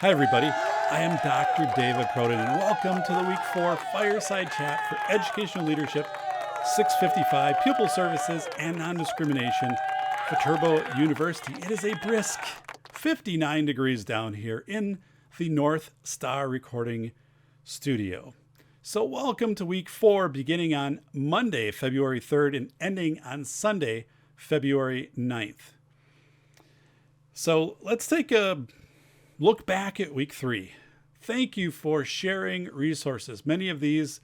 Hi, everybody. I am Dr. David Perrodin, and welcome to the Week 4 Fireside Chat for Educational Leadership 655, Pupil Services and Nondiscrimination, Viterbo University. It is a brisk 59 degrees down here in the North Star recording studio. So welcome to Week 4, beginning on Monday, February 3rd, and ending on Sunday, February 9th. So let's take a look back at Week 3. Thank you for sharing resources. Many of these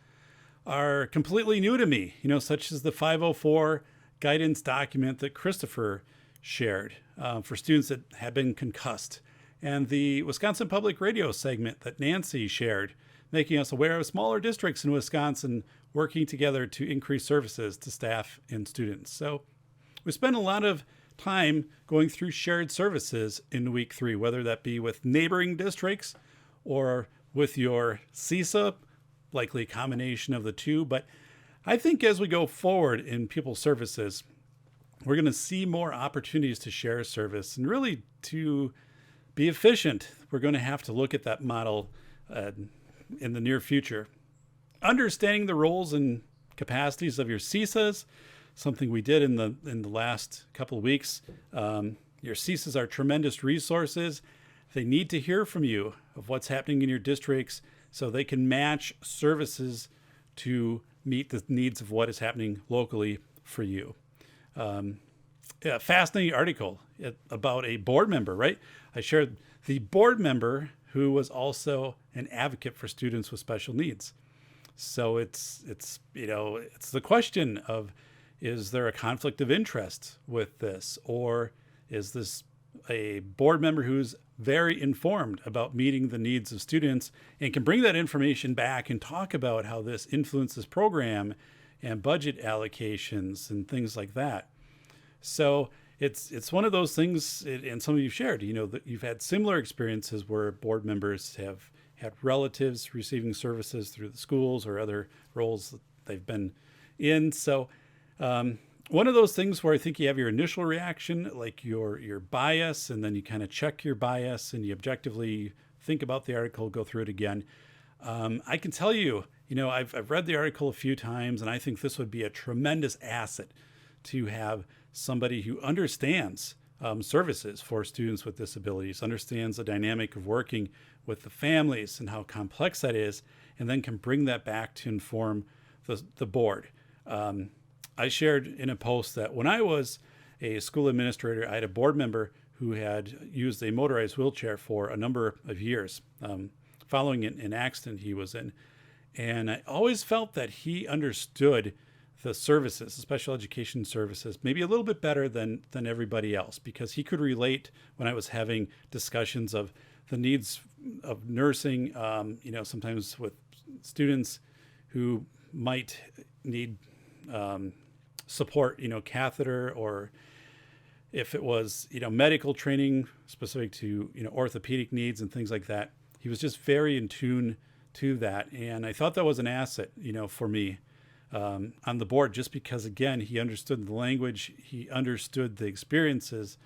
are completely new to me, such as the 504 guidance document that Christopher shared for students that had been concussed, and the Wisconsin Public Radio segment that Nancy shared, making us aware of smaller districts in Wisconsin working together to increase services to staff and students. So we spent a lot of time going through shared services in Week 3, whether that be with neighboring districts or with your CISA, likely a combination of the two. But I think as we go forward in Pupil Services, we're going to see more opportunities to share service, and really to be efficient, we're going to have to look at that model in the near future. Understanding the roles and capacities of your CISAs, something we did in the last couple of weeks. Your CISAs are tremendous resources. They need to hear from you of what's happening in your districts so they can match services to meet the needs of what is happening locally for you. Fascinating article about a board member, right? I shared the board member who was also an advocate for students with special needs. So it's the question of, is there a conflict of interest with this? Or is this a board member who's very informed about meeting the needs of students and can bring that information back and talk about how this influences program and budget allocations and things like that? So it's one of those things, and some of you shared, that you've had similar experiences where board members have had relatives receiving services through the schools or other roles that they've been in. So one of those things where I think you have your initial reaction, like your bias, and then you kind of check your bias and you objectively think about the article, go through it again. I can tell you, I've read the article a few times, and I think this would be a tremendous asset to have somebody who understands services for students with disabilities, understands the dynamic of working with the families and how complex that is, and then can bring that back to inform the board. I shared in a post that when I was a school administrator, I had a board member who had used a motorized wheelchair for a number of years, following an accident he was in. And I always felt that he understood the services, the special education services, maybe a little bit better than everybody else, because he could relate when I was having discussions of the needs of nursing, sometimes with students who might need support, catheter, or if it was, medical training specific to, orthopedic needs and things like that. He was just very in tune to that. And I thought that was an asset, for me on the board, just because, again, he understood the language, he understood the experiences.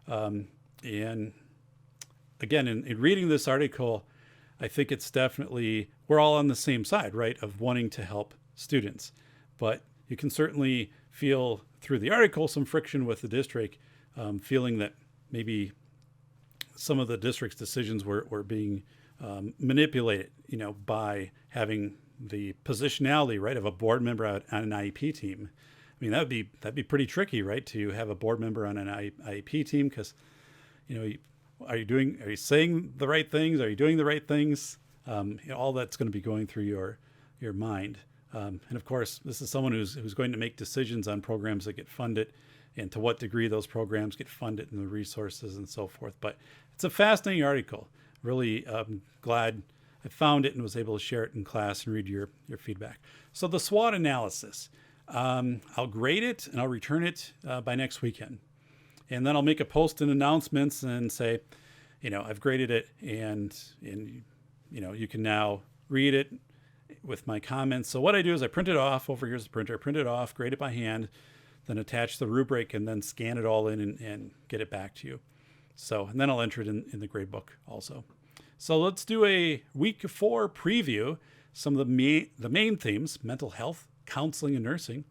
And again, in reading this article, I think it's definitely, we're all on the same side, right, of wanting to help students. But you can certainly feel through the article some friction with the district, feeling that maybe some of the district's decisions were being manipulated, by having the positionality, right, of a board member on an IEP team. I mean, that'd be pretty tricky, right, to have a board member on an IEP team, because, are you saying the right things? Are you doing the right things? All that's going to be going through your mind. And of course, this is someone who's going to make decisions on programs that get funded and to what degree those programs get funded and the resources and so forth. But it's a fascinating article. Really glad I found it and was able to share it in class and read your feedback. So the SWOT analysis, I'll grade it and I'll return it by next weekend. And then I'll make a post and announcements and say, I've graded it, and you can now read it with my comments. So what I do is I print it off. Over here's the printer. Print it off, grade it by hand, then attach the rubric, and then scan it all in and get it back to you. So, and then I'll enter it in the grade book also. So let's do a week 4 preview. Some of the main themes: mental health, counseling, and nursing.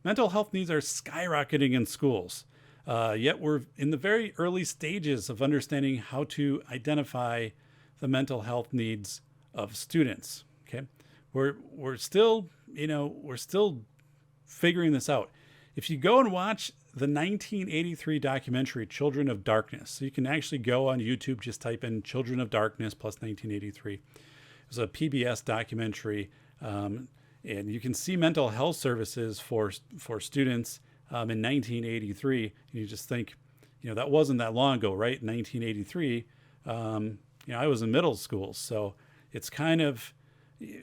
Mental health needs are skyrocketing in schools, yet we're in the very early stages of understanding how to identify the mental health needs of students. Okay, we're still figuring this out. If you go and watch the 1983 documentary Children of Darkness, so you can actually go on YouTube, just type in Children of Darkness plus 1983. It was a PBS documentary, and you can see mental health services for students in 1983. And you just think, that wasn't that long ago, right? In 1983, I was in middle school, so it's kind of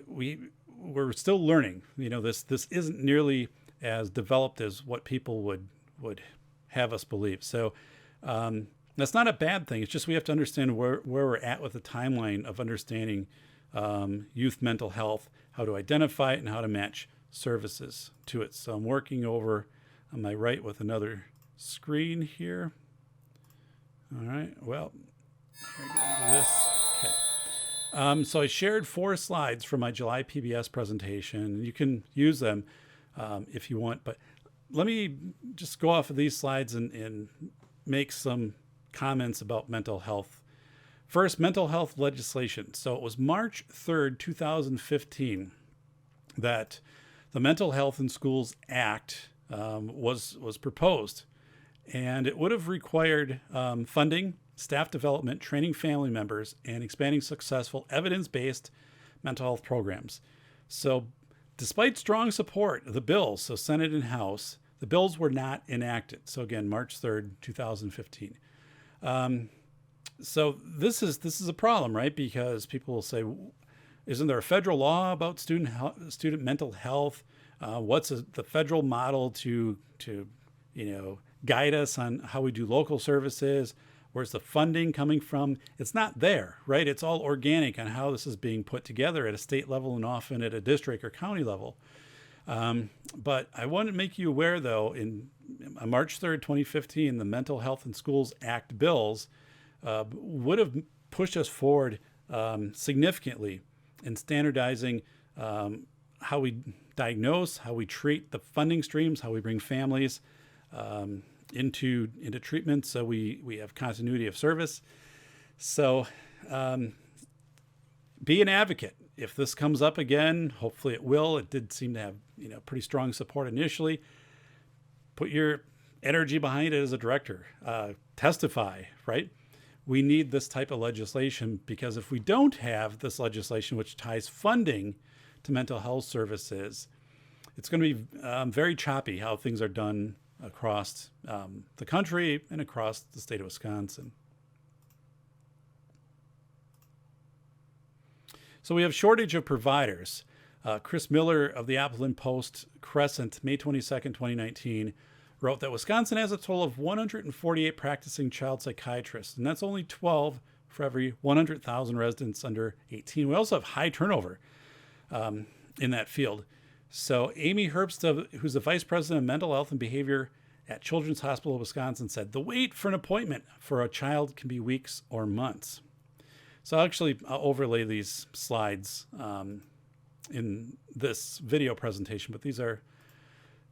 we're still learning. This isn't nearly as developed as what people would have us believe. So that's not a bad thing. It's just we have to understand where we're at with the timeline of understanding youth mental health, how to identify it, and how to match services to it. So I'm working over on my right with another screen here. All right. Well, here we go into this. Okay. So I shared 4 slides from my July PBS presentation. You can use them if you want, but let me just go off of these slides and make some comments about mental health. First, mental health legislation. So it was March 3rd, 2015, that the Mental Health in Schools Act was proposed, and it would have required funding, staff development, training family members, and expanding successful evidence-based mental health programs. So despite strong support of the bills, so Senate and House, the bills were not enacted. So again, March 3rd, 2015. So this is a problem, right? Because people will say, isn't there a federal law about student mental health? What's the federal model to guide us on how we do local services? Where's the funding coming from? It's not there, right? It's all organic on how this is being put together at a state level and often at a district or county level. But I want to make you aware, though, on March 3rd, 2015, the Mental Health in Schools Act bills would have pushed us forward significantly in standardizing how we diagnose, how we treat the funding streams, how we bring families into treatment, so we have continuity of service. So be an advocate. If this comes up again, hopefully it will. It did seem to have pretty strong support initially. Put your energy behind it as a director. Testify, right? We need this type of legislation, because if we don't have this legislation which ties funding to mental health services, it's going to be very choppy how things are done across the country and across the state of Wisconsin. So we have shortage of providers. Chris Miller of the Appleton Post-Crescent, May 22nd, 2019, wrote that Wisconsin has a total of 148 practicing child psychiatrists, and that's only 12 for every 100,000 residents under 18. We also have high turnover in that field. So Amy Herbst, who's the Vice President of Mental Health and Behavior at Children's Hospital of Wisconsin, said, the wait for an appointment for a child can be weeks or months. So I'll overlay these slides in this video presentation, but these are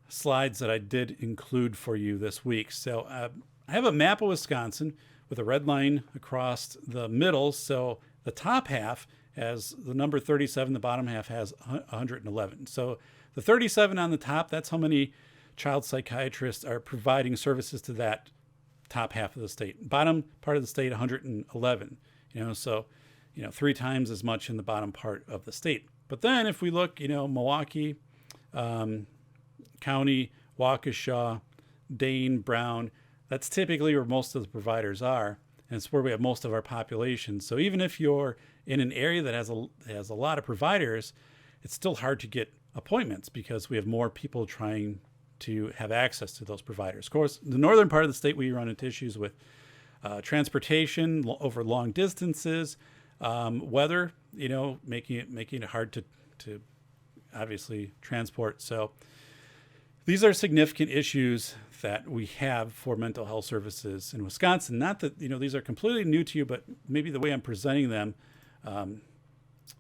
slides that I did include for you this week. So I have a map of Wisconsin with a red line across the middle. So the top half has the number 37, the bottom half has 111. So the 37 on the top, that's how many child psychiatrists are providing services to that top half of the state. Bottom part of the state, 111. So 3 times as much in the bottom part of the state. But then if we look, Milwaukee County, Waukesha, Dane, Brown, that's typically where most of the providers are, and it's where we have most of our population. So even if you're in an area that has a lot of providers, it's still hard to get appointments because we have more people trying to have access to those providers. Of course, the northern part of the state, we run into issues with transportation over long distances, weather, making it hard to obviously transport. So These are significant issues that we have for mental health services in Wisconsin. Not that, these are completely new to you, but maybe the way I'm presenting them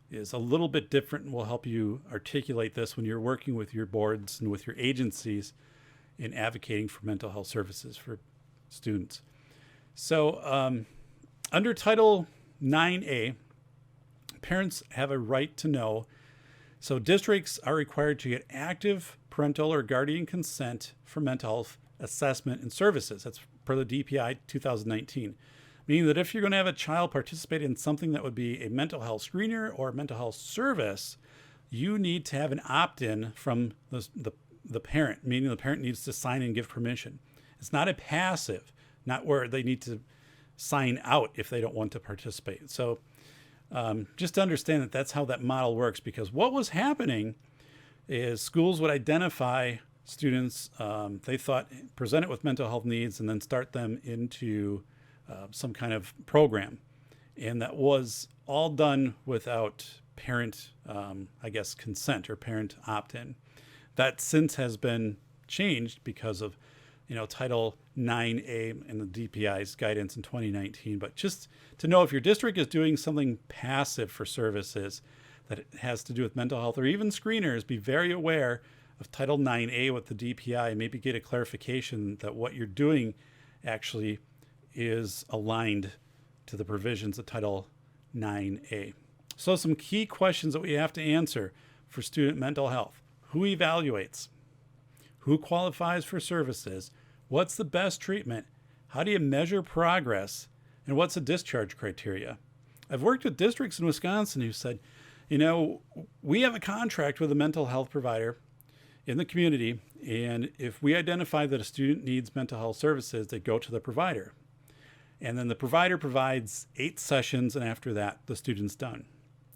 is a little bit different and will help you articulate this when you're working with your boards and with your agencies in advocating for mental health services for students. So under Title 9A, parents have a right to know. So districts are required to get active parental or guardian consent for mental health assessment and services. That's per the DPI 2019. Meaning that if you're going to have a child participate in something that would be a mental health screener or a mental health service, you need to have an opt-in from the parent, meaning the parent needs to sign and give permission. It's not a passive, not where they need to sign out if they don't want to participate. So just to understand that that's how that model works, because what was happening is schools would identify students they thought presented with mental health needs and then start them into some kind of program. And that was all done without parent, consent or parent opt-in. That since has been changed because of, Title 9A and the DPI's guidance in 2019. But just to know if your district is doing something passive for services that has to do with mental health or even screeners, be very aware of Title 9A with the DPI, maybe get a clarification that what you're doing actually is aligned to the provisions of Title 9A. So some key questions that we have to answer for student mental health. Who evaluates? Who qualifies for services? What's the best treatment? How do you measure progress? And what's the discharge criteria? I've worked with districts in Wisconsin who said, we have a contract with a mental health provider in the community, and if we identify that a student needs mental health services, they go to the provider. And then the provider provides 8 sessions, and after that, the student's done.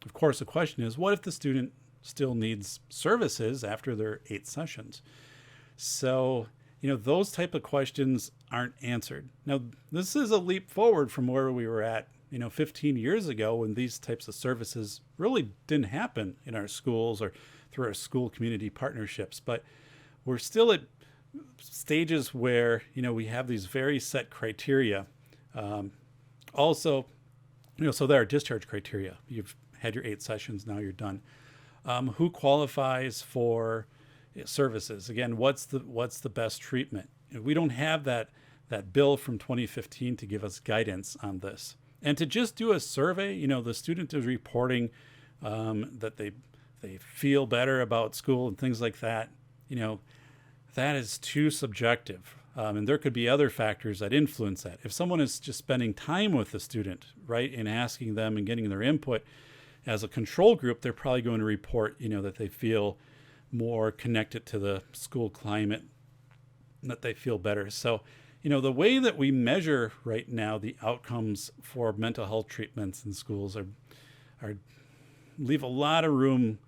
Of course, the question is, what if the student still needs services after their 8 sessions? So, those type of questions aren't answered. Now, this is a leap forward from where we were at, 15 years ago when these types of services really didn't happen in our schools or through our school community partnerships. But we're still at stages where, we have these very set criteria. So there are discharge criteria. You've had your 8 sessions, now you're done. Who qualifies for services? Again, what's the best treatment? We don't have that bill from 2015 to give us guidance on this. And to just do a survey, the student is reporting that they feel better about school and things like that. That is too subjective. And there could be other factors that influence that. If someone is just spending time with the student, right, and asking them and getting their input as a control group, they're probably going to report, that they feel more connected to the school climate, that they feel better. So, the way that we measure right now the outcomes for mental health treatments in schools are leave a lot of room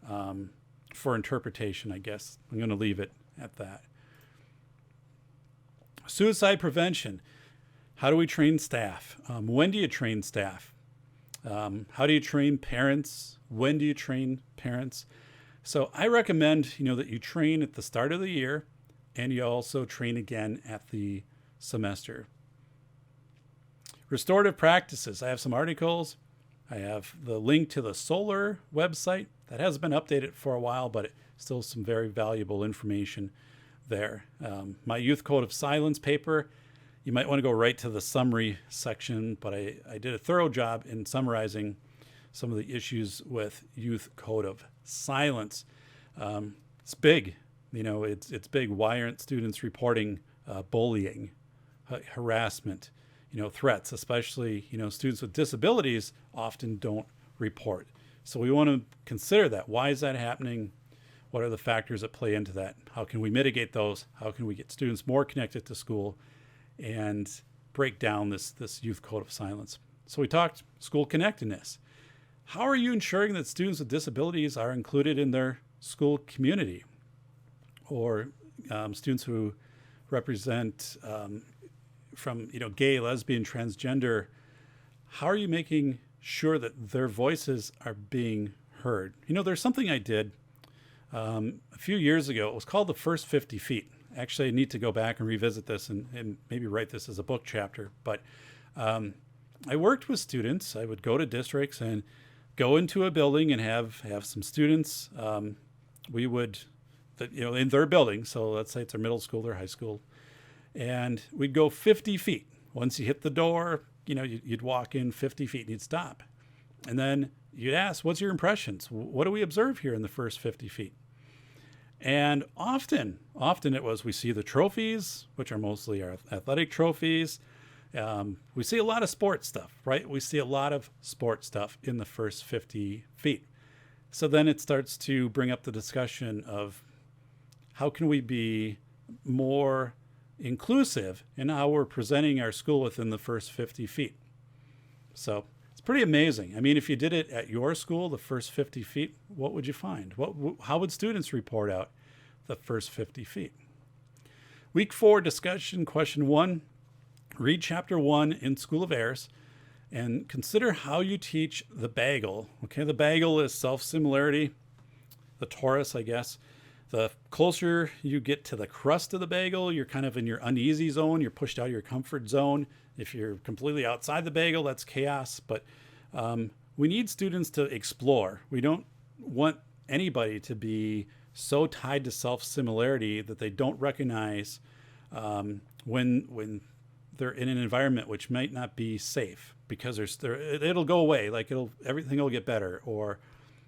for interpretation, I guess. I'm going to leave it at that. Suicide prevention. How do we train staff? When do you train staff? How do you train parents? When do you train parents? So I recommend, that you train at the start of the year and you also train again at the semester. Restorative practices. I have some articles. I have the link to the Solar website that has been updated for a while, but still some very valuable information there. My Youth Code of Silence paper, you might want to go right to the summary section, but I did a thorough job in summarizing some of the issues with Youth Code of Silence. It's big, it's big. Why aren't students reporting bullying, harassment, threats, especially, students with disabilities often don't report. So we want to consider that. Why is that happening? What are the factors that play into that? How can we mitigate those? How can we get students more connected to school and break down this Youth Code of Silence? So we talked school connectedness. How are you ensuring that students with disabilities are included in their school community? Or students who represent from gay, lesbian, transgender, how are you making sure that their voices are being heard? There's something I did A few years ago. It was called The First 50 Feet. Actually, I need to go back and revisit this and maybe write this as a book chapter. But I worked with students. I would go to districts and go into a building and have some students. We would, in their building. So let's say it's their middle school, their high school. And we'd go 50 feet. Once you hit the door, you'd walk in 50 feet and you'd stop. And then you'd ask, what's your impressions? What do we observe here in the first 50 feet? And often it was, we see the trophies, which are mostly our athletic trophies. We see a lot of sports stuff, right? We see a lot of sports stuff in the first 50 feet. So then it starts to bring up the discussion of how can we be more inclusive in how we're presenting our school within the first 50 feet. So it's pretty amazing. I mean, if you did it at your school, the first 50 feet, what would you find? How would students report out the first 50 feet? Week 4 discussion, question 1, read chapter 1 in School of Airs and consider how you teach the Bagel. Okay, the Bagel is self-similarity, the torus, I guess. The closer you get to the crust of the Bagel, you're kind of in your uneasy zone. You're pushed out of your comfort zone. If you're completely outside the Bagel, that's chaos. But we need students to explore. We don't want anybody to be so tied to self-similarity that they don't recognize when they're in an environment which might not be safe, because it'll go away. Like everything will get better, or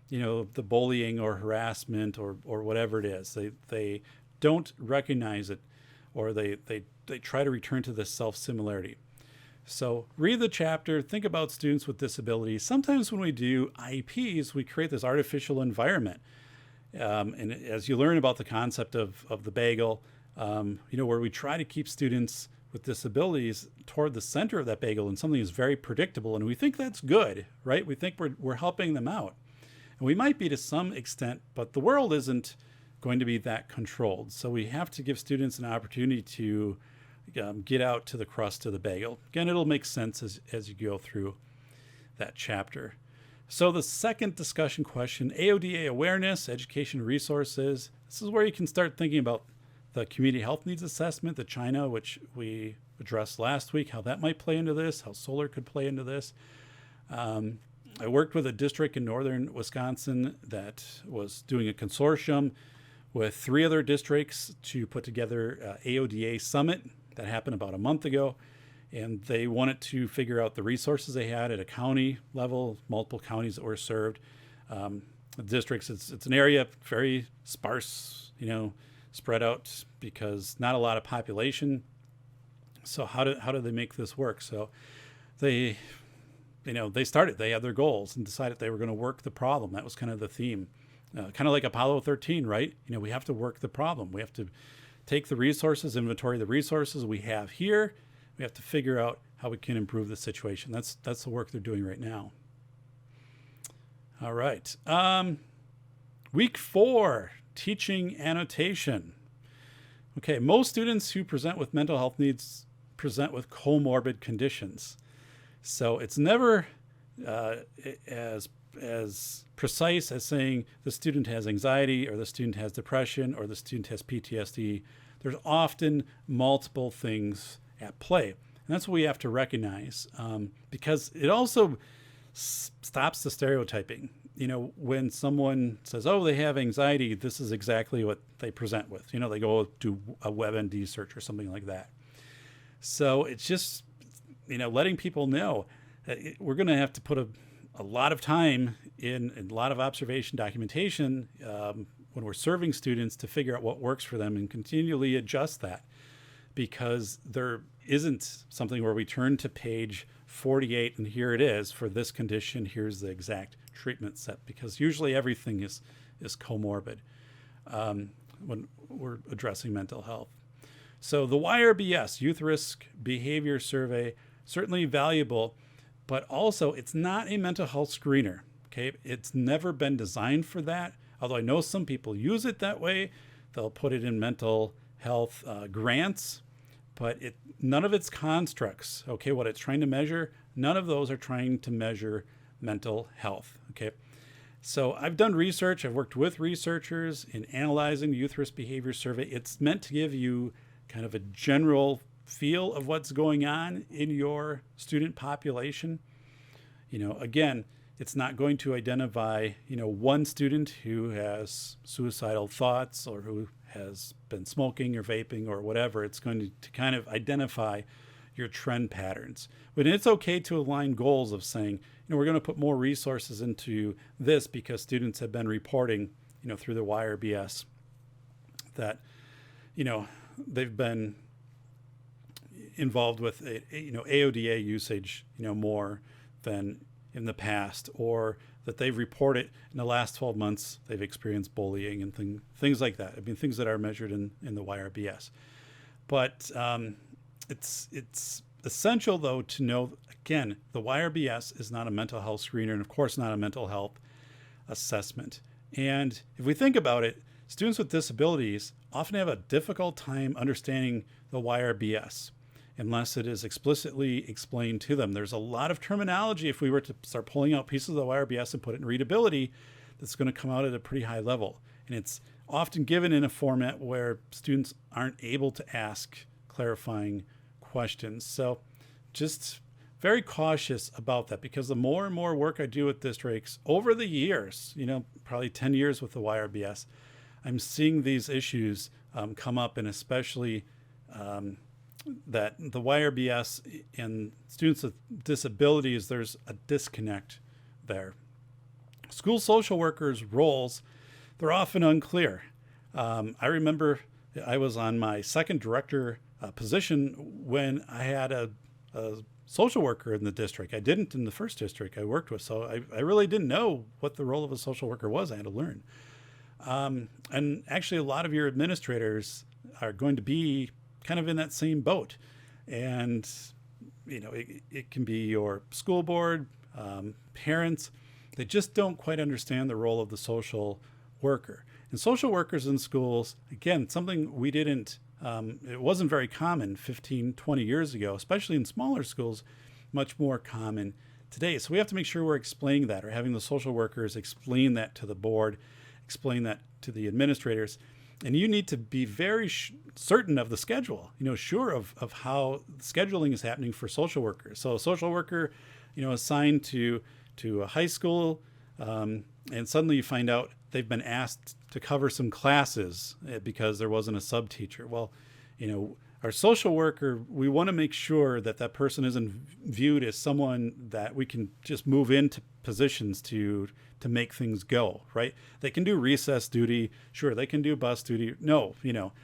the bullying or harassment or whatever it is. They don't recognize it, or they try to return to this self-similarity. So read the chapter, think about students with disabilities. Sometimes when we do IEPs, we create this artificial environment. And as you learn about the concept of the Bagel, where we try to keep students with disabilities toward the center of that Bagel, and something is very predictable, and we think that's good, right? We think we're helping them out. And we might be to some extent, but the world isn't going to be that controlled. So we have to give students an opportunity to get out to the crust of the Bagel. Again, it'll make sense as you go through that chapter. So the second discussion question, AODA awareness, education resources. This is where you can start thinking about the community health needs assessment, the China, which we addressed last week, how that might play into this, how solar could play into this. I worked with a district in northern Wisconsin that was doing a consortium with 3 other districts to put together AODA Summit. That happened about a month ago. And they wanted to figure out the resources they had at a county level, multiple counties that were served. The districts, it's an area very sparse, spread out because not a lot of population. So how do they make this work? So they had their goals and decided they were going to work the problem. That was kind of the theme, kind of like Apollo 13, right? We have to work the problem. We have to take the resources, inventory the resources we have here. We have to figure out how we can improve the situation. That's the work they're doing right now. All right. Week 4, teaching annotation. Okay, most students who present with mental health needs present with comorbid conditions. So it's never as precise as saying the student has anxiety, or the student has depression, or the student has PTSD. There's often multiple things at play. And that's what we have to recognize, because it also stops the stereotyping. When someone says, oh, they have anxiety, this is exactly what they present with. They go do a WebMD search or something like that. So it's just, letting people know that we're going to have to put a lot of time in a lot of observation documentation when we're serving students to figure out what works for them and continually adjust that, because there isn't something where we turn to page 48 and here it is for this condition, here's the exact treatment set, because usually everything is comorbid when we're addressing mental health. So the YRBS, Youth Risk Behavior Survey, certainly valuable, but also it's not a mental health screener. Okay, it's never been designed for that. Although I know some people use it that way, they'll put it in mental health grants, but none of its constructs, okay, what it's trying to measure, none of those are trying to measure mental health, okay? So I've done research. I've worked with researchers in analyzing the youth risk behavior survey. It's meant to give you kind of a general feel of what's going on in your student population. Again, it's not going to identify, one student who has suicidal thoughts or who has been smoking or vaping or whatever. It's going to kind of identify your trend patterns. But it's okay to align goals of saying, we're going to put more resources into this because students have been reporting, through the YRBS that, they've been involved with, AODA usage, more than in the past, or that they've reported in the last 12 months, they've experienced bullying and things like that. I mean, things that are measured in the YRBS. But it's essential, though, to know, again, the YRBS is not a mental health screener, and of course not a mental health assessment. And if we think about it, students with disabilities often have a difficult time understanding the YRBS unless it is explicitly explained to them. There's a lot of terminology, if we were to start pulling out pieces of the YRBS and put it in readability, that's going to come out at a pretty high level. And it's often given in a format where students aren't able to ask clarifying questions. So just very cautious about that, because the more and more work I do with districts over the years, probably 10 years with the YRBS, I'm seeing these issues come up, and especially that the YRBS and students with disabilities, there's a disconnect there. School social workers' roles, they're often unclear. I remember I was on my second director position when I had a social worker in the district. I didn't in the first district I worked with, so I really didn't know what the role of a social worker was. I had to learn. And actually, a lot of your administrators are going to be kind of in that same boat. And, it can be your school board, parents. They just don't quite understand the role of the social worker. And social workers in schools, again, something we didn't, it wasn't very common 15, 20 years ago, especially in smaller schools, much more common today. So we have to make sure we're explaining that, or having the social workers explain that to the board, explain that to the administrators. And you need to be very certain of the schedule, sure of how scheduling is happening for social workers. So a social worker, assigned to a high school, and suddenly you find out they've been asked to cover some classes because there wasn't a sub teacher. Well, our social worker, we want to make sure that that person isn't viewed as someone that we can just move into positions to make things go, right? They can do recess duty. Sure, they can do bus duty. No,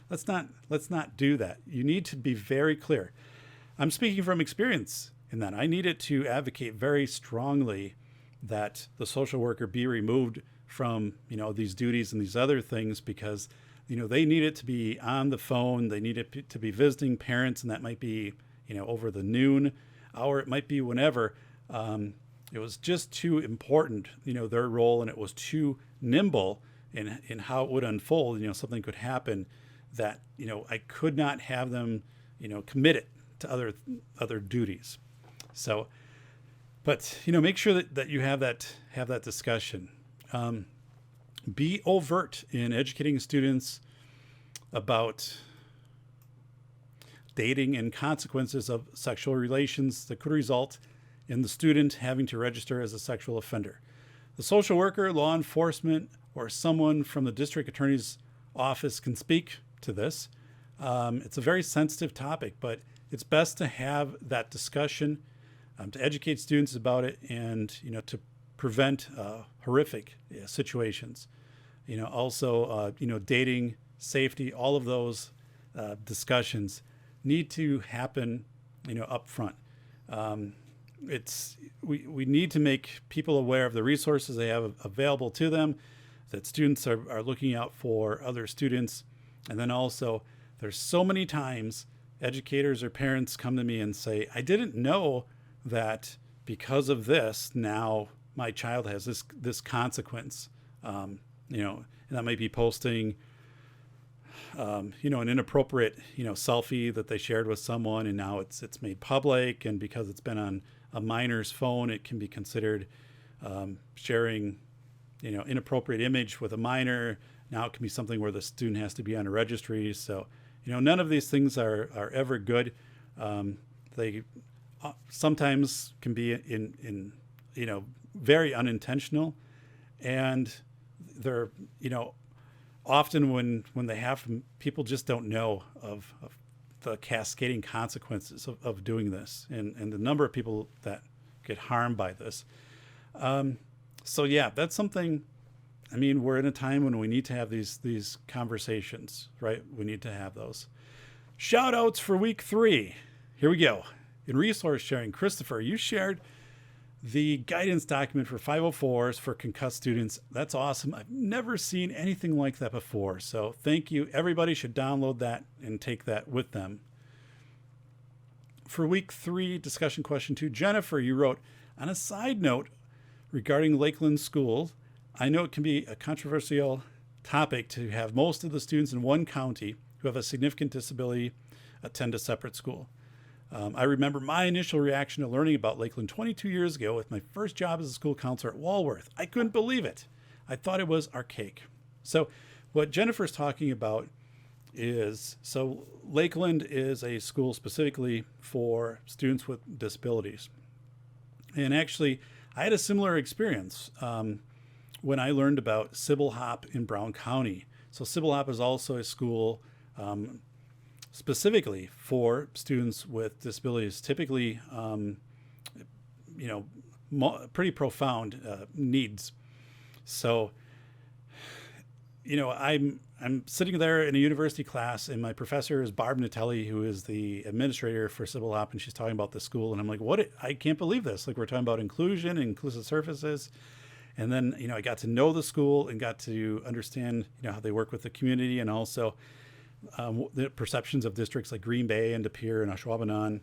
let's not do that. You need to be very clear. I'm speaking from experience in that I needed to advocate very strongly that the social worker be removed from, these duties and these other things, because, they needed to be on the phone. They needed to be visiting parents, and that might be, over the noon hour. It might be whenever. It was just too important, their role, and it was too nimble in how it would unfold. Something could happen that, I could not have them, commit it to other duties. So, but, make sure that you have that discussion. Be overt in educating students about dating and consequences of sexual relations that could result in the student having to register as a sexual offender. The social worker, law enforcement, or someone from the district attorney's office can speak to this. It's a very sensitive topic, but it's best to have that discussion, to educate students about it, and to prevent horrific situations. Also, dating, safety, all of those discussions need to happen, up front. We need to make people aware of the resources they have available to them, that students are looking out for other students. And then also, there's so many times educators or parents come to me and say, I didn't know that because of this, now my child has this consequence. And that might be posting, an inappropriate, selfie that they shared with someone, and now it's made public. And because it's been on a minor's phone, it can be considered sharing, inappropriate image with a minor. Now it can be something where the student has to be on a registry. So, none of these things are ever good. They sometimes can be in very unintentional, and they're, often when they happen, people just don't know of the cascading consequences of doing this, and the number of people that get harmed by this. So yeah, that's something. I mean, we're in a time when we need to have these conversations, right? We need to have those. Shout outs for week 3. Here we go. In resource sharing, Christopher, you shared the guidance document for 504s for concussed students. That's awesome. I've never seen anything like that before. So thank you. Everybody should download that and take that with them. For week 3, discussion question 2, Jennifer, you wrote, on a side note regarding Lakeland schools, I know it can be a controversial topic to have most of the students in one county who have a significant disability attend a separate school. I remember my initial reaction to learning about Lakeland 22 years ago with my first job as a school counselor at Walworth. I couldn't believe it. I thought it was archaic. So what Jennifer's talking about is, so Lakeland is a school specifically for students with disabilities. And actually, I had a similar experience when I learned about Sybil Hop in Brown County. So Sybil Hop is also a school specifically for students with disabilities, typically, pretty profound needs. So, I'm sitting there in a university class, and my professor is Barb Natelli, who is the administrator for Sybil Hop, and she's talking about the school, and I'm like, I can't believe this. Like, we're talking about inclusion and inclusive services. And then, I got to know the school and got to understand, how they work with the community, and also the perceptions of districts like Green Bay and De Pere and Ashwaubenon,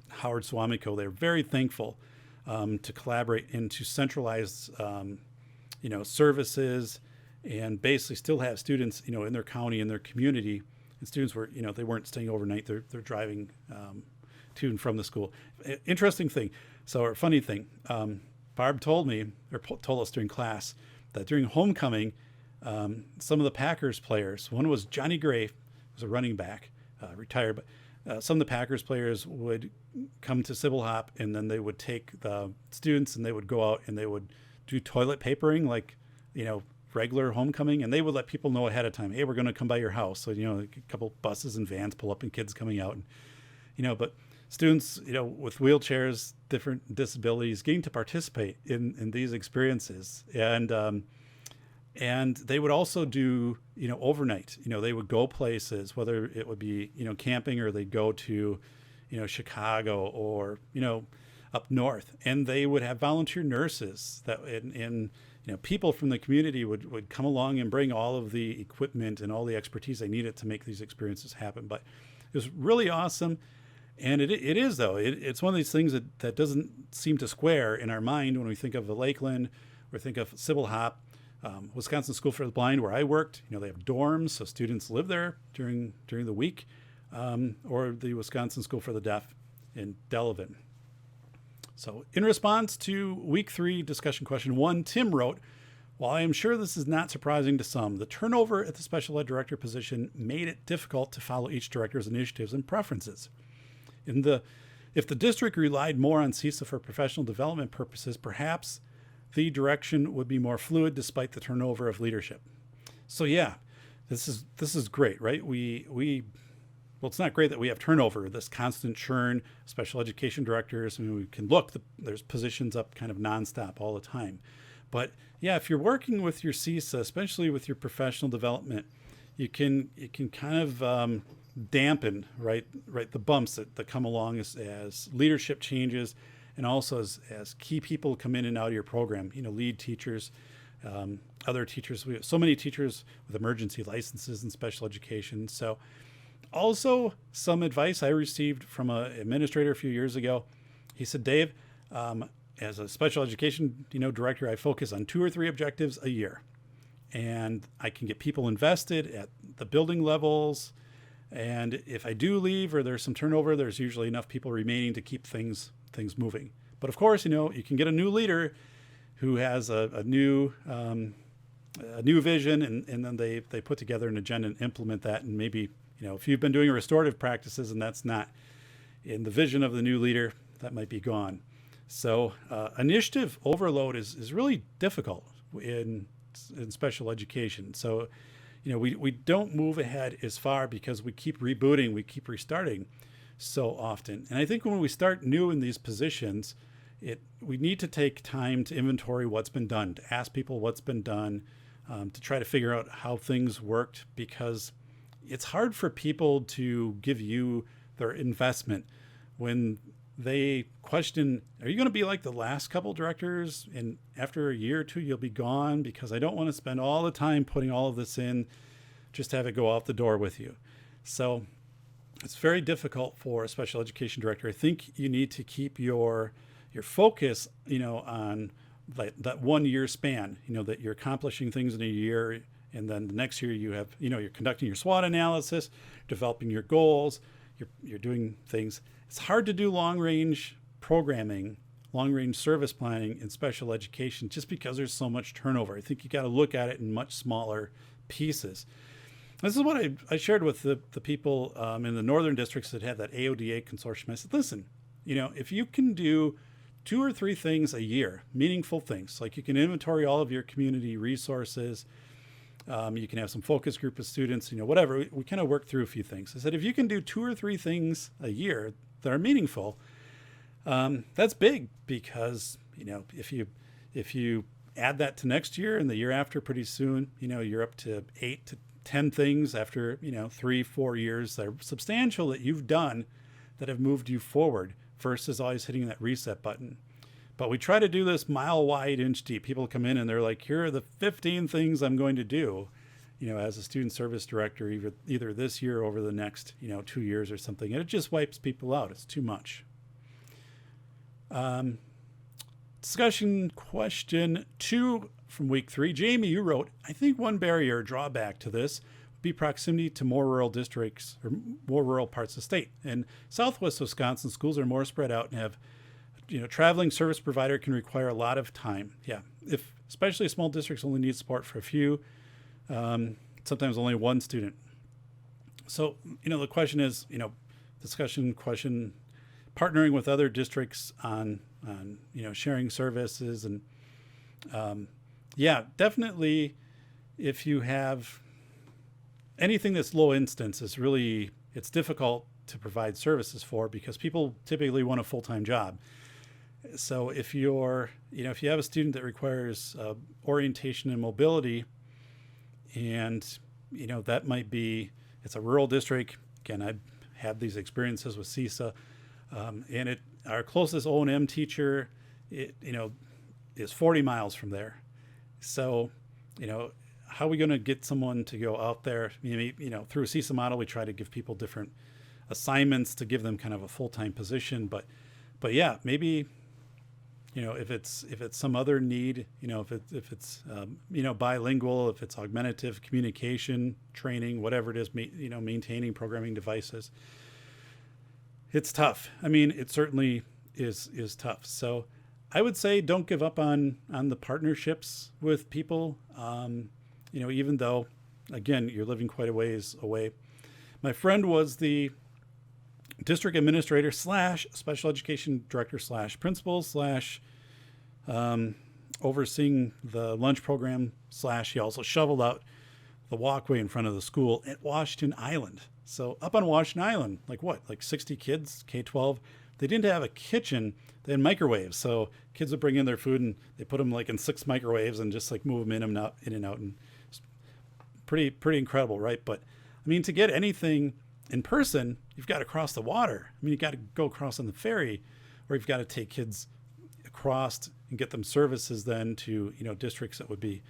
Howard Suamico. They're very thankful to collaborate and to centralize, services, and basically still have students, in their county, in their community. And students were, they weren't staying overnight. They're driving to and from the school. Interesting thing. Or funny thing. Barb told me, or told us during class, that during homecoming, some of the Packers players, one was Johnny Gray, was a running back, retired, but some of the Packers players would come to Sybil Hop, and then they would take the students and they would go out and they would do toilet papering, like, regular homecoming, and they would let people know ahead of time, hey, we're going to come by your house. So, a couple buses and vans pull up and kids coming out, and, but students, with wheelchairs, different disabilities, getting to participate in these experiences. And they would also do, overnight, they would go places, whether it would be, camping, or they'd go to, Chicago or, up north, and they would have volunteer nurses that, and people from the community would come along and bring all of the equipment and all the expertise they needed to make these experiences happen. But it was really awesome. And it is, though, it's one of these things that doesn't seem to square in our mind when we think of the Lakeland or think of Sybil Hop. Wisconsin School for the Blind, where I worked, they have dorms, so students live there during the week, or the Wisconsin School for the Deaf in Delavan. So in response to week 3 discussion question 1, Tim wrote, while I am sure this is not surprising to some, the turnover at the special ed director position made it difficult to follow each director's initiatives and preferences. If the district relied more on CISA for professional development purposes, perhaps the direction would be more fluid despite the turnover of leadership. So yeah, this is great, right? Well, it's not great that we have turnover, this constant churn, special education directors. I mean, we can look, there's positions up kind of nonstop all the time. But yeah, if you're working with your CISA, especially with your professional development, you can kind of dampen, right, the bumps that come along as leadership changes, and also as key people come in and out of your program, lead teachers, other teachers. We have so many teachers with emergency licenses in special education. So also some advice I received from an administrator a few years ago. He said, Dave, as a special education director, I focus on 2 or 3 objectives a year. And I can get people invested at the building levels. And if I do leave or there's some turnover, there's usually enough people remaining to keep things moving. But of course, you can get a new leader who has a new vision, and then they put together an agenda and implement that. And maybe, if you've been doing restorative practices and that's not in the vision of the new leader, that might be gone. So initiative overload is really difficult in special education. So, we don't move ahead as far because we keep rebooting, we keep restarting so often. And I think when we start new in these positions, we need to take time to inventory what's been done, to ask people what's been done, to try to figure out how things worked, because it's hard for people to give you their investment when they question, are you going to be like the last couple directors, and after a year or two you'll be gone? Because I don't want to spend all the time putting all of this in just to have it go out the door with you. So it's very difficult for a special education director. I think you need to keep your focus, on that 1 year span, that you're accomplishing things in a year, and then the next year you have, you're conducting your SWOT analysis, developing your goals, you're doing things. It's hard to do long-range programming, long-range service planning in special education just because there's so much turnover. I think you got to look at it in much smaller pieces. This is what I shared with the people in the northern districts that had that AODA consortium. I said, listen, if you can do 2 or 3 things a year, meaningful things, like you can inventory all of your community resources, you can have some focus group of students, whatever. We kind of worked through a few things. I said, if you can do 2 or 3 things a year that are meaningful, that's big, because, if you add that to next year and the year after, pretty soon, you're up to 8 to 10 things after, 3-4 years that are substantial that you've done that have moved you forward, versus always hitting that reset button. But we try to do this mile wide, inch deep. People come in and they're like, here are the 15 things I'm going to do, as a student service director, either this year or over the next, 2 years or something. And it just wipes people out. It's too much. Discussion question 2 from week 3. Jaimie, you wrote, I think one barrier or drawback to this would be proximity to more rural districts or more rural parts of the state. In Southwest Wisconsin, schools are more spread out and have, traveling service provider can require a lot of time. Yeah. Especially small districts only need support for a few, sometimes only one student. So, the question is, discussion question, partnering with other districts on sharing services. And definitely, if you have anything that's low instance, it's difficult to provide services for, because people typically want a full-time job. So if you have a student that requires orientation and mobility, and that might be, it's a rural district. Again, I've had these experiences with CISA, and our closest O&M teacher, is 40 miles from there. So, how are we going to get someone to go out there? Maybe, through a CISA model, we try to give people different assignments to give them kind of a full-time position. But yeah, maybe, if it's some other need, if it's bilingual, if it's augmentative communication training, whatever it is, maintaining programming devices, it's tough. I mean, it certainly is tough. So I would say don't give up on the partnerships with people, even though, again, you're living quite a ways away. My friend was the district administrator / special education director / principal / overseeing the lunch program / he also shoveled out the walkway in front of the school at Washington Island. So up on Washington Island, like 60 kids, K-12, they didn't have a kitchen, they had microwaves. So kids would bring in their food and they put them in 6 microwaves and just move them in and out. And it's pretty incredible, right? But I mean, to get anything in person, you've got to cross the water. I mean, you got to go across on the ferry, or you've got to take kids across and get them services then to, districts that would be,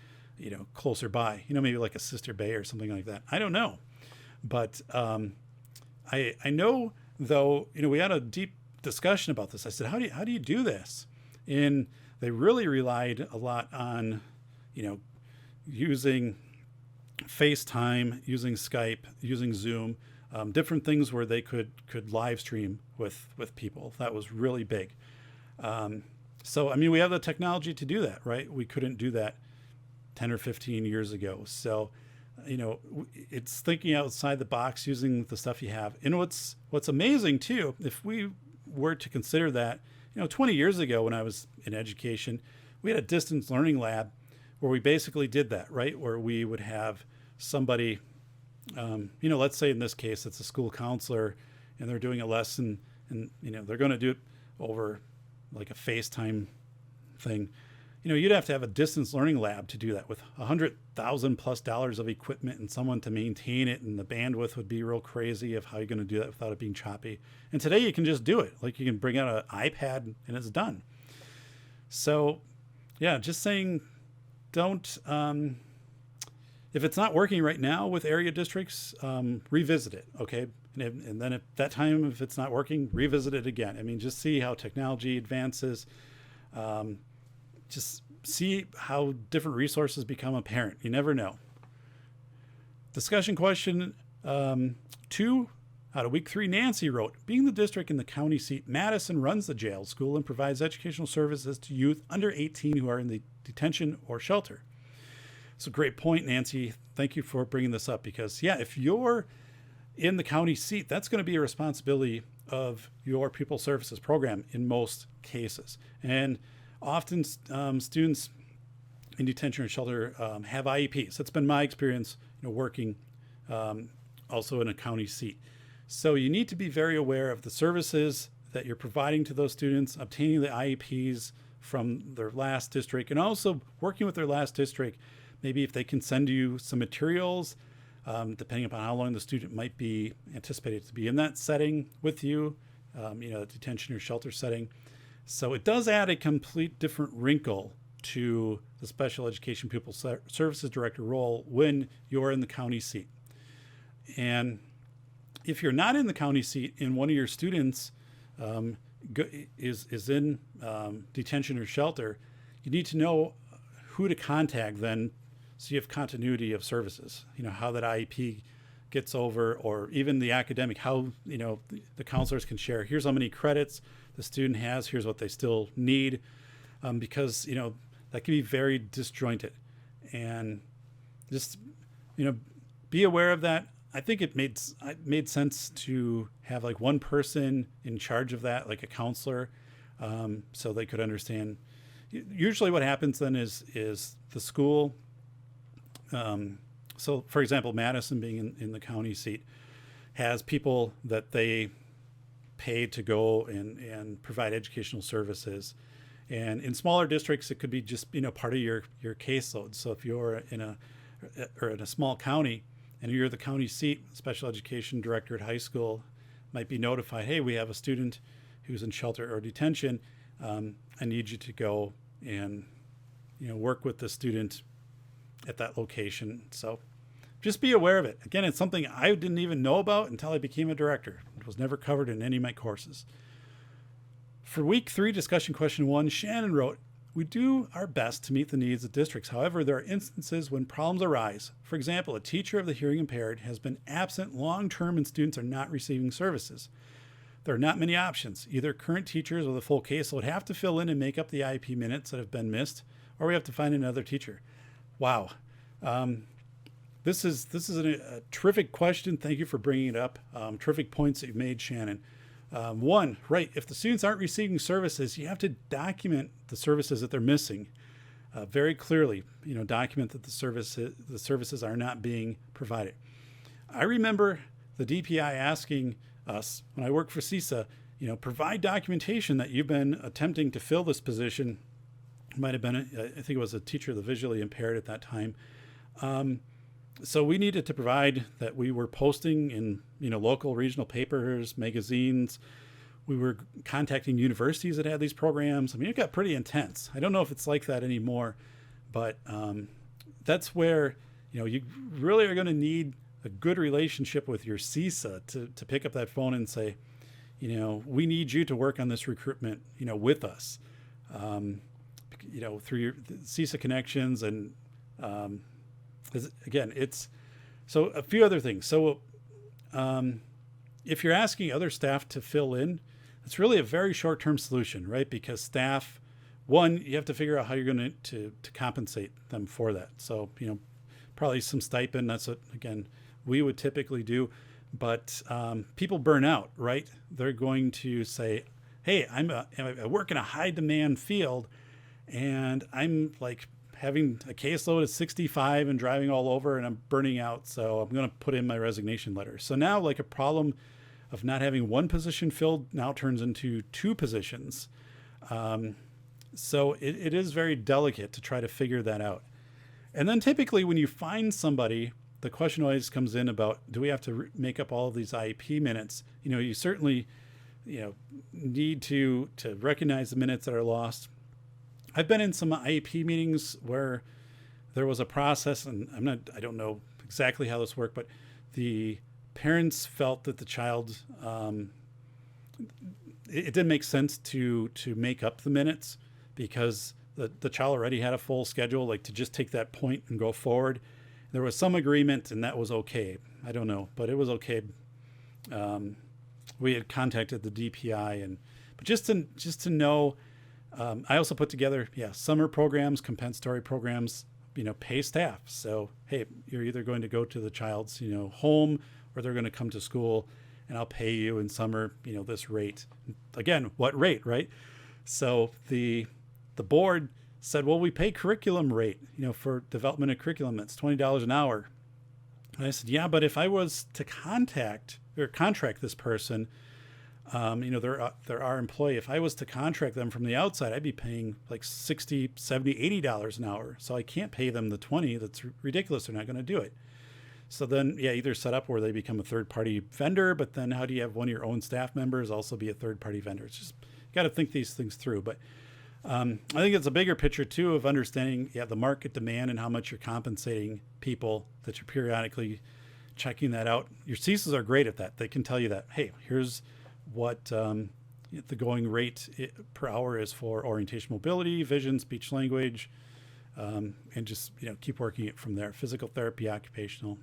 closer by, maybe like a Sister Bay or something like that. I don't know. But I know, though, we had a deep discussion about this. I said, how do you do this? And they really relied a lot on, using FaceTime, using Skype, using Zoom, different things where they could live stream with people. That was really big. So, I mean, we have the technology to do that, right? We couldn't do that 10 or 15 years ago. So, it's thinking outside the box using the stuff you have. And what's amazing too, if we were to consider that, 20 years ago when I was in education, we had a distance learning lab where we basically did that, right? Where we would have somebody, let's say in this case, it's a school counselor and they're doing a lesson and, they're going to do it over like a FaceTime thing. You'd have to have a distance learning lab to do that with $100,000+ of equipment and someone to maintain it. And the bandwidth would be real crazy of how you're going to do that without it being choppy. And today you can just do it. Like you can bring out an iPad and it's done. So yeah, just saying, don't, if it's not working right now with area districts, revisit it. Okay. And then at that time, if it's not working, revisit it again. I mean, just see how technology advances. Just see how different resources become apparent. You never know. Discussion question 2 out of week 3, Nancy wrote, being the district in the county seat, Madison runs the jail school and provides educational services to youth under 18 who are in the detention or shelter. It's a great point, Nancy. Thank you for bringing this up because, yeah, if you're in the county seat, that's going to be a responsibility of your Pupil Services program in most cases. And often students in detention or shelter have IEPs. That's been my experience, working also in a county seat. So you need to be very aware of the services that you're providing to those students, obtaining the IEPs from their last district, and also working with their last district. Maybe if they can send you some materials, depending upon how long the student might be anticipated to be in that setting with you, detention or shelter setting. So it does add a complete different wrinkle to the special education pupil services director role when you're in the county seat. And if you're not in the county seat and one of your students is in detention or shelter, you need to know who to contact then so you have continuity of services, how that IEP gets over, or even the academic, how, the counselors can share, here's how many credits the student has, here's what they still need, because, that can be very disjointed. And just, be aware of that. I think it made sense to have like one person in charge of that, like a counselor, so they could understand. Usually what happens then is the school, so for example, Madison being in the county seat has people that they pay to go and provide educational services. And in smaller districts, it could be just, part of your caseload. So if you're in a small county and you're the county seat, special education director at high school might be notified, hey, we have a student who's in shelter or detention. I need you to go and, work with the student at that location. So just be aware of it. Again, it's something I didn't even know about until I became a director. It was never covered in any of my courses. For week 3, discussion question 1, Shannon wrote, we do our best to meet the needs of districts. However, there are instances when problems arise. For example, a teacher of the hearing impaired has been absent long-term and students are not receiving services. There are not many options. Either current teachers with a full caseload have to fill in and make up the IEP minutes that have been missed, or we have to find another teacher. Wow. This is a terrific question. Thank you for bringing it up. Terrific points that you've made, Shannon. One, right, if the students aren't receiving services, you have to document the services that they're missing very clearly. Document that the services are not being provided. I remember the DPI asking us when I worked for CISA, provide documentation that you've been attempting to fill this position. It might have been, I think it was a teacher of the visually impaired at that time. So we needed to provide that we were posting in, local regional papers, magazines. We were contacting universities that had these programs. I mean, it got pretty intense. I don't know if it's like that anymore, but that's where, you really are going to need a good relationship with your CISA to pick up that phone and say, we need you to work on this recruitment, with us, through your CISA connections. And again, it's so a few other things. So if you're asking other staff to fill in, it's really a very short-term solution, right? Because staff one, you have to figure out how you're going to compensate them for that. So, probably some stipend. That's what, again, we would typically do. But people burn out, right? They're going to say, hey, I work in a high demand field, and I'm like having a caseload of 65 and driving all over, and I'm burning out. So I'm going to put in my resignation letter. So now, like, a problem of not having one position filled now turns into two positions. So it is very delicate to try to figure that out. And then typically when you find somebody, the question always comes in about, do we have to make up all of these IEP minutes? You certainly, need to recognize the minutes that are lost. I've been in some IEP meetings where there was a process, and I don't know exactly how this worked, but the parents felt that the child, it didn't make sense to make up the minutes because the child already had a full schedule, like to just take that point and go forward. There was some agreement, and that was okay. I don't know, but it was okay. We had contacted the DPI, but just to know, I also put together, summer programs, compensatory programs, pay staff. So, hey, you're either going to go to the child's, home, or they're going to come to school, and I'll pay you in summer, this rate. Again, what rate, right? So the board said, well, we pay curriculum rate, for development of curriculum, that's $20 an hour. And I said, yeah, but if I was to contract this person, they're our employee. If I was to contract them from the outside, I'd be paying like $60, $70, $80 an hour. So I can't pay them the 20. That's ridiculous. They're not going to do it. So then, either set up where they become a third-party vendor, but then how do you have one of your own staff members also be a third-party vendor? It's just, got to think these things through. But I think it's a bigger picture too of understanding, the market demand and how much you're compensating people, that you're periodically checking that out. Your CESAs are great at that. They can tell you that, hey, here's what the going rate per hour is for orientation mobility, vision, speech language, and just, keep working it from there. Physical therapy, occupational.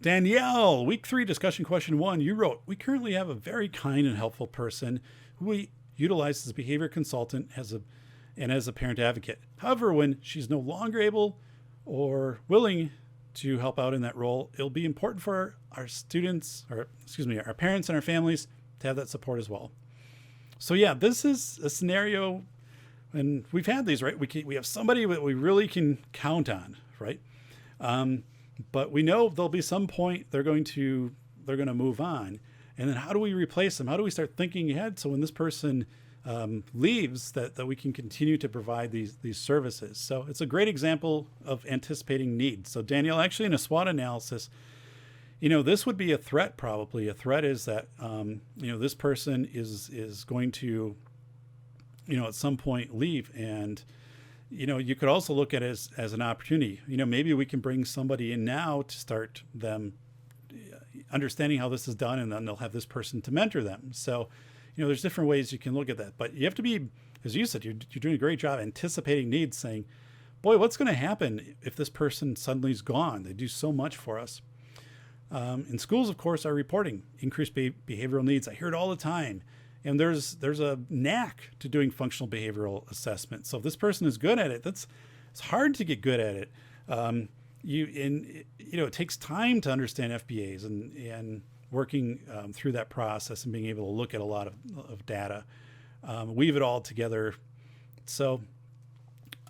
Danielle, week 3 discussion question 1, you wrote, we currently have a very kind and helpful person who we utilize as a behavior consultant as a parent advocate. However, when she's no longer able or willing to help out in that role, it'll be important for our parents and our families to have that support as well. So this is a scenario, and we've had these, right? We have somebody that we really can count on, right? But we know there'll be some point they're going to move on. And then how do we replace them? How do we start thinking ahead so when this person leaves that we can continue to provide these services? So it's a great example of anticipating needs. So Danielle, actually in a SWOT analysis, this would be a threat probably. A threat is that, this person is going to, at some point leave. And, you could also look at it as an opportunity. Maybe we can bring somebody in now to start them understanding how this is done, and then they'll have this person to mentor them. So, there's different ways you can look at that, but you have to be, as you said, you're doing a great job anticipating needs, saying, boy, what's going to happen if this person suddenly is gone? They do so much for us. And schools, of course, are reporting increased behavioral needs. I hear it all the time. And there's a knack to doing functional behavioral assessment. So if this person is good at it, it's hard to get good at it. It takes time to understand FBAs and working through that process and being able to look at a lot of data, weave it all together. So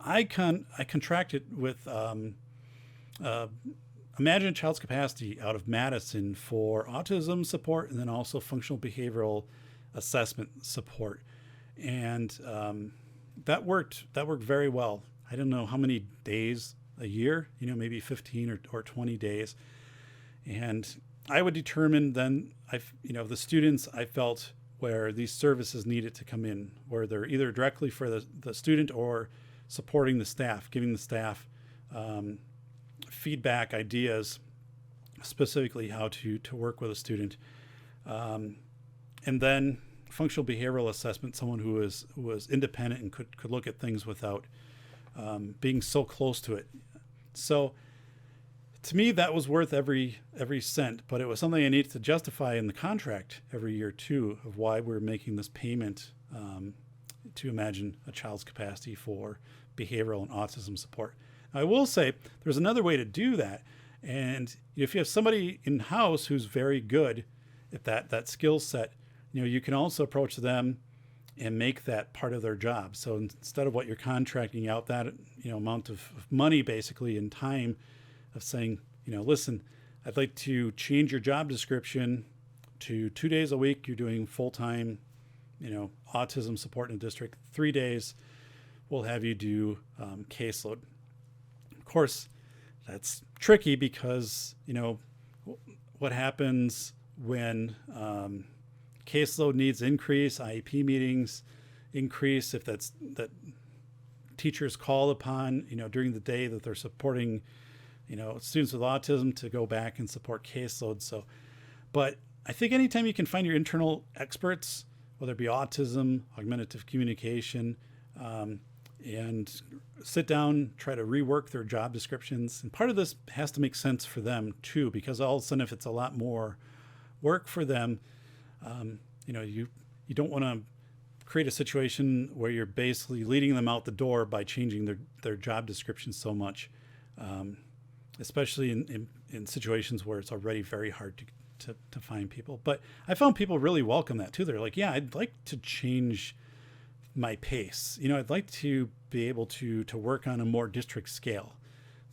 I contracted with Imagine a Child's Capacity out of Madison for autism support, and then also functional behavioral assessment support. And that worked very well. I don't know how many days a year, maybe 15 or 20 days. And I would determine then, the students I felt where these services needed to come in, where they're either directly for the student or supporting the staff, giving the staff feedback, ideas, specifically how to work with a student. And then functional behavioral assessment, someone who was independent and could look at things without being so close to it. So to me, that was worth every cent, but it was something I needed to justify in the contract every year too, of why we're making this payment to imagine a child's capacity for behavioral and autism support. I will say there's another way to do that. And if you have somebody in-house who's very good at that skill set, you can also approach them and make that part of their job. So instead of what you're contracting out, that amount of money basically in time, of saying, listen, I'd like to change your job description to 2 days a week. You're doing full-time, autism support in the district. 3 days, we'll have you do caseload. Of course, that's tricky because, what happens when caseload needs increase, IEP meetings increase, if that teachers call upon, during the day that they're supporting, students with autism to go back and support caseload. So, but I think anytime you can find your internal experts, whether it be autism, augmentative communication, and sit down, try to rework their job descriptions. And part of this has to make sense for them too, because all of a sudden, if it's a lot more work for them, you don't want to create a situation where you're basically leading them out the door by changing their job description so much, especially in situations where it's already very hard to find people. But I found people really welcome that too. They're like, yeah, I'd like to change my pace. I'd like to be able to work on a more district scale.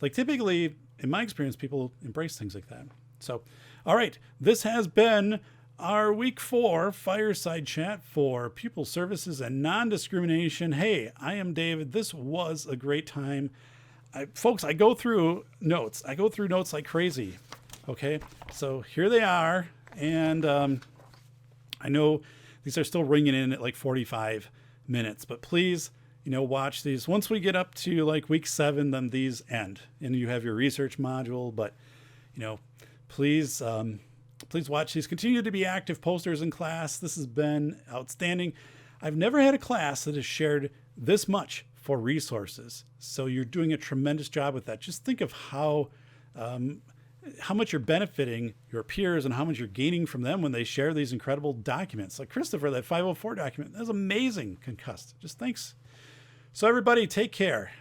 Like typically, in my experience, people embrace things like that. So, all right, this has been our week 4 Fireside Chat for Pupil Services and Non-Discrimination. Hey, I am David. This was a great time. Folks, I go through notes. I go through notes like crazy. Okay, so here they are. And I know these are still ringing in at like 45 minutes, but please, watch these. Once we get up to like week 7, then these end and you have your research module. But, please watch these. Continue to be active posters in class. This has been outstanding. I've never had a class that has shared this much for resources. So you're doing a tremendous job with that. Just think of how much you're benefiting your peers and how much you're gaining from them when they share these incredible documents. Like Christopher, that 504 document, that's amazing, concussed. Just thanks. So everybody, take care.